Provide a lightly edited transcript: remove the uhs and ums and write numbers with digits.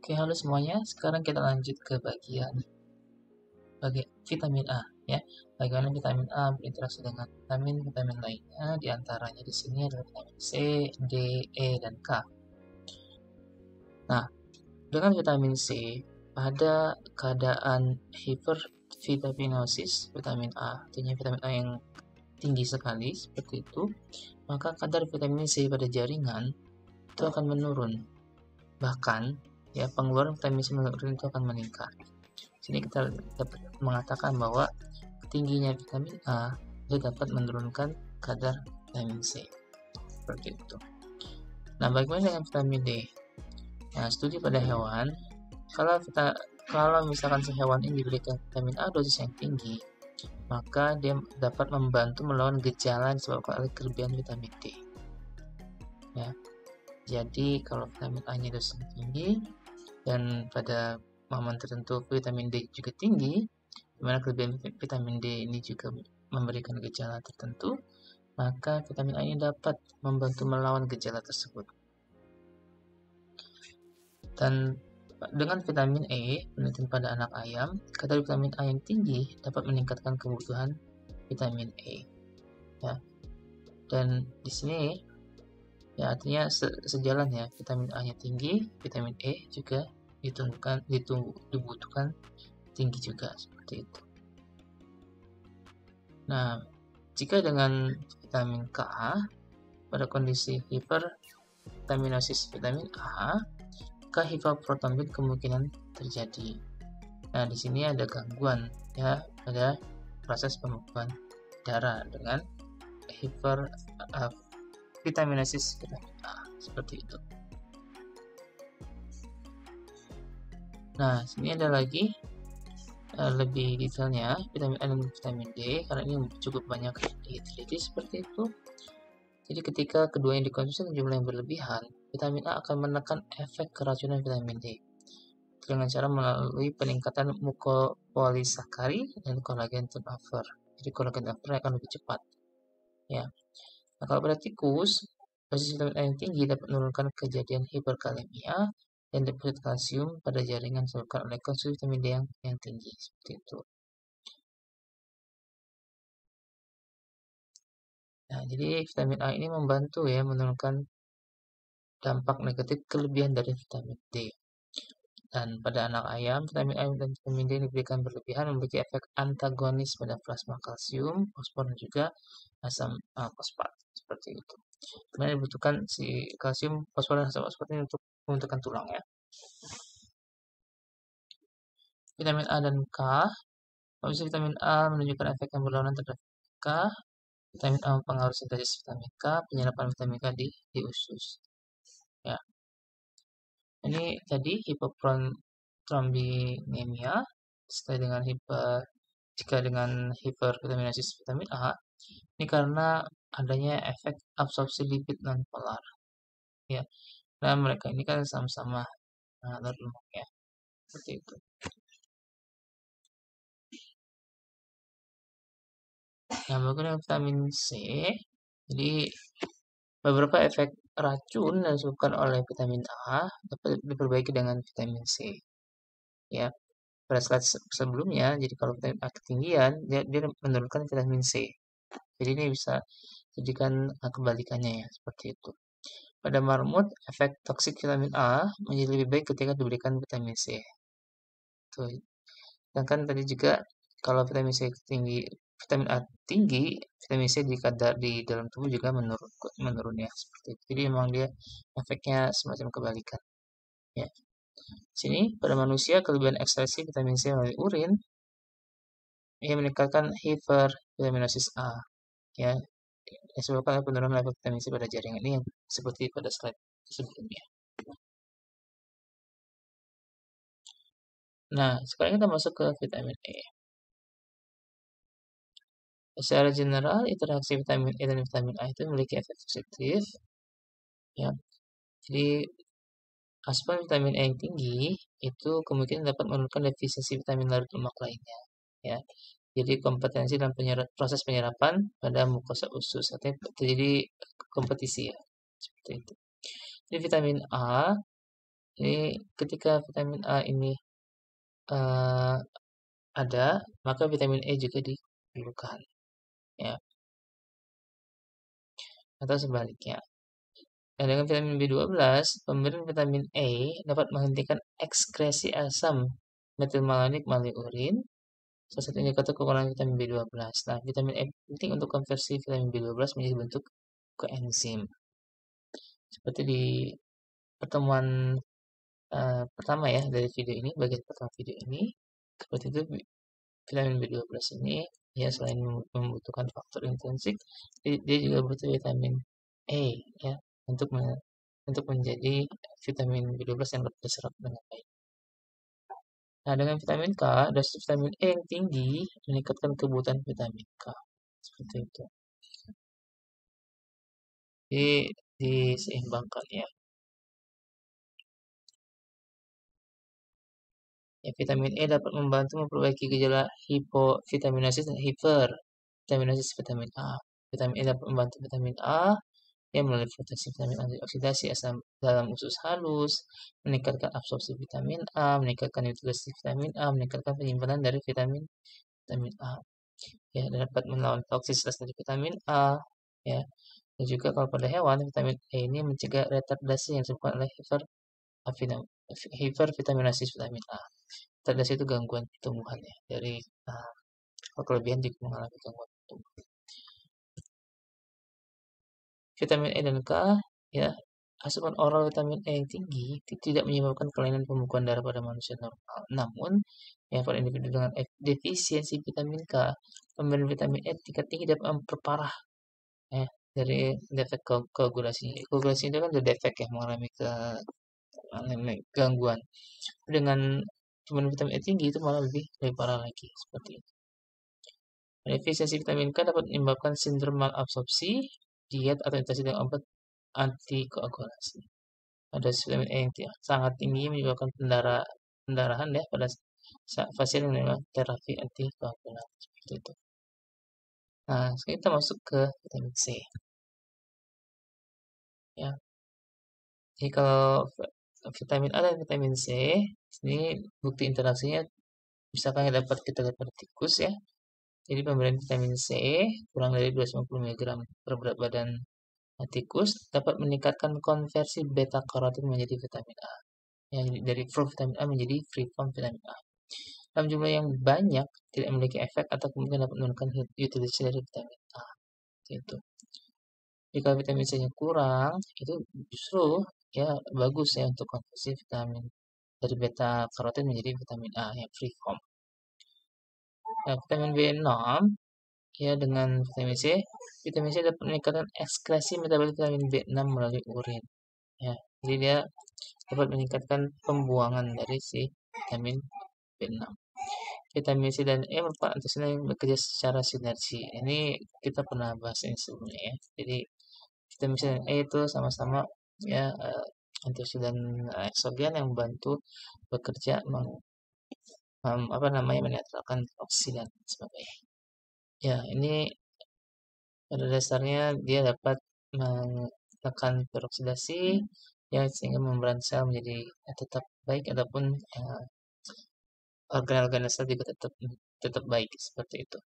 Oke, halo semuanya. Sekarang kita lanjut ke bagian vitamin A, ya. Bagaimana vitamin A berinteraksi dengan vitamin lainnya, di antaranya di sini adalah vitamin C, D, E, dan K. Nah, dengan vitamin C, pada keadaan hipervitaminosis vitamin A, artinya vitamin A yang tinggi sekali seperti itu, maka kadar vitamin C pada jaringan itu akan menurun. Bahkan, ya, pengeluaran vitamin C menurun itu akan meningkat. Sini kita dapat mengatakan bahwa tingginya vitamin A itu dapat menurunkan kadar vitamin C. Seperti itu. Nah, bagaimana dengan vitamin D? Nah, studi pada hewan, kalau misalkan si hewan ini diberikan vitamin A dosis yang tinggi, maka dia dapat membantu melawan gejala yang disebabkan oleh kelebihan vitamin D. Ya. Jadi, kalau vitamin A-nya dosis tinggi dan pada momen tertentu vitamin D juga tinggi, di mana kelebihan vitamin D ini juga memberikan gejala tertentu, maka vitamin A ini dapat membantu melawan gejala tersebut. Dan dengan vitamin E, penelitian pada anak ayam, kadar vitamin A yang tinggi dapat meningkatkan kebutuhan vitamin E. Ya. Dan di sini, ya, artinya sejalan, ya, vitamin A-nya tinggi, vitamin E juga dibutuhkan tinggi juga, seperti itu. Nah, jika dengan vitamin K pada kondisi hipervitaminosis vitamin A, maka hipoprotonbin kemungkinan terjadi. Nah, di sini ada gangguan, ya, pada proses pembekuan darah dengan hipervitaminosis vitamin A, seperti itu. Nah, sini ada lagi lebih detailnya vitamin A dan vitamin D, karena ini cukup banyak diteliti seperti itu. Jadi ketika keduanya dikonsumsi jumlah yang berlebihan, vitamin A akan menekan efek keracunan vitamin D dengan cara melalui peningkatan mukopolisakari dan kolagen turnover. Jadi kolagen turnover akan lebih cepat. Ya. Nah, kalau pada tikus, dosis vitamin A yang tinggi dapat menurunkan kejadian hiperkalemia dan deposit kalsium pada jaringan disebabkan oleh konsumsi vitamin D yang tinggi, seperti itu. Nah, jadi vitamin A ini membantu, ya, menurunkan dampak negatif kelebihan dari vitamin D. Dan pada anak ayam, vitamin A dan vitamin D yang diberikan berlebihan memiliki efek antagonis pada plasma kalsium, fosfor, dan juga asam fosfat, seperti itu. Kemudian dibutuhkan si kalsium, fosfor, dan asam fosfat ini untuk pembentukan tulang, ya. Vitamin A dan K. Kondisi vitamin A menunjukkan efek yang berlawanan terhadap K. Vitamin A mempengaruhi sintesis vitamin K, penyerapan vitamin K di usus. Ya. Ini tadi hipoproteinemia setelah jika dengan hipervitaminosis vitamin A, ini karena adanya efek absorpsi lipid nonpolar. Ya. Nah, mereka ini kan sama-sama lemak, ya. Seperti itu. Nah, bagaimana vitamin C? Jadi beberapa efek racun yang disebabkan oleh vitamin A dapat diperbaiki dengan vitamin C. Ya, pada slide sebelumnya, jadi kalau vitamin A ketinggian, dia menurunkan vitamin C. Jadi ini bisa jadikan kebalikannya, ya, seperti itu. Pada marmut, efek toksik vitamin A menjadi lebih baik ketika diberikan vitamin C. Tuh. Sedangkan tadi juga kalau vitamin A tinggi, vitamin C di dalam tubuh juga menurun, ya, seperti itu. Jadi memang dia efeknya semacam kebalikan. Ya. Sini pada manusia kelebihan ekstrasi vitamin C melalui urin yang meningkatkan hipervitaminosis A, ya, disebabkan oleh penurunan level vitamin C pada jaringan ini yang seperti pada slide sebelumnya. Nah, sekarang kita masuk ke vitamin E. Secara general, interaksi vitamin E dan vitamin A itu memiliki efek positif. Ya, jadi asupan vitamin E yang tinggi itu kemungkinan dapat menurunkan defisiensi vitamin larut lemak lainnya. Ya, jadi kompetensi dalam proses penyerapan pada mukosa usus, artinya terjadi kompetisi, ya, seperti itu. Jadi vitamin A Jadi ketika vitamin A ini eh, ada, maka vitamin E juga diperlukan, ya, atau sebaliknya. Nah, dengan vitamin B12, pemberian vitamin E dapat menghentikan ekskresi asam metilmalanik melalui urin, salah satu indikator kekurangan vitamin B12. Nah, vitamin E penting untuk konversi vitamin B12 menjadi bentuk koenzim. Seperti di pertemuan pertama ya dari video ini, bagian pertama video ini, seperti itu vitamin B12 ini ya selain membutuhkan faktor intrinsik, dia juga butuh vitamin E ya untuk untuk menjadi vitamin B12 yang dapat diserap dengan baik. Nah, dengan vitamin K, dosis vitamin E yang tinggi meningkatkan kebutuhan vitamin K. Seperti itu. Jadi diseimbangkan ya. Ya, vitamin E dapat membantu memperbaiki gejala hipovitaminasis dan hipervitaminosis vitamin A. Vitamin E dapat membantu vitamin A yang melalui proteksi vitamin antioksidasi asam dalam usus halus, meningkatkan absorpsi vitamin A, meningkatkan utilisasi vitamin A, meningkatkan penyimpanan dari vitamin A. Ya, dan dapat melawan toksisitas dari vitamin A. Ya, dan juga kalau pada hewan, vitamin E ini mencegah retardasi yang disebabkan oleh hipervitaminasis vitamin A. Retardasi itu gangguan pertumbuhan ya, dari kelebihan juga mengalami gangguan pertumbuhan. Vitamin E dan K ya, asupan oral vitamin E yang tinggi tidak menyebabkan kelainan pembekuan darah pada manusia normal. Namun, ya pada individu dengan defisiensi vitamin K, pemberian vitamin E tingkat tinggi dapat memperparah ya dari defek koagulasi. Koagulasi itu kan ada defek ya mengalami gangguan. Dengan pemberian vitamin E tinggi itu malah lebih parah lagi seperti itu. Defisiensi vitamin K dapat menyebabkan sindrom malabsorpsi, diet atau interaksi dengan obat antikoagulasi. Ada vitamin E yang sangat tinggi menyebabkan pendarahan ya pada pasien yang menerima terapi antikoagulasi seperti itu. Nah, sekarang kita masuk ke vitamin C. Ya, jadi kalau vitamin A dan vitamin C, ini bukti interaksinya misalkan dapat kita lihat pada tikus ya. Jadi pemberian vitamin C kurang dari 250 mg per berat badan tikus dapat meningkatkan konversi beta karotin menjadi vitamin A. Ya, dari full vitamin A menjadi free form vitamin A. Dalam jumlah yang banyak tidak memiliki efek atau kemungkinan dapat menurunkan utilisasi dari vitamin A. Gitu. Jika vitamin C-nya kurang, itu justru ya bagus ya untuk konversi vitamin dari beta karotin menjadi vitamin A yang free form. Nah, vitamin B6 ya dengan vitamin C dapat meningkatkan ekskresi metabolit vitamin B6 melalui urin. Ya, jadi dia dapat meningkatkan pembuangan dari si vitamin B6. Vitamin C dan E merupakan antioksidan yang bekerja secara sinergi. Ini kita pernah bahas ini sebelumnya ya. Jadi vitamin C dan E itu sama-sama ya antioksidan eksogen yang membantu bekerja menetralkan oksidan sebagainya. Ya, ini pada dasarnya dia dapat menekan peroksidasi ya sehingga membran sel menjadi tetap baik ataupun organ-organ sel juga tetap baik seperti itu.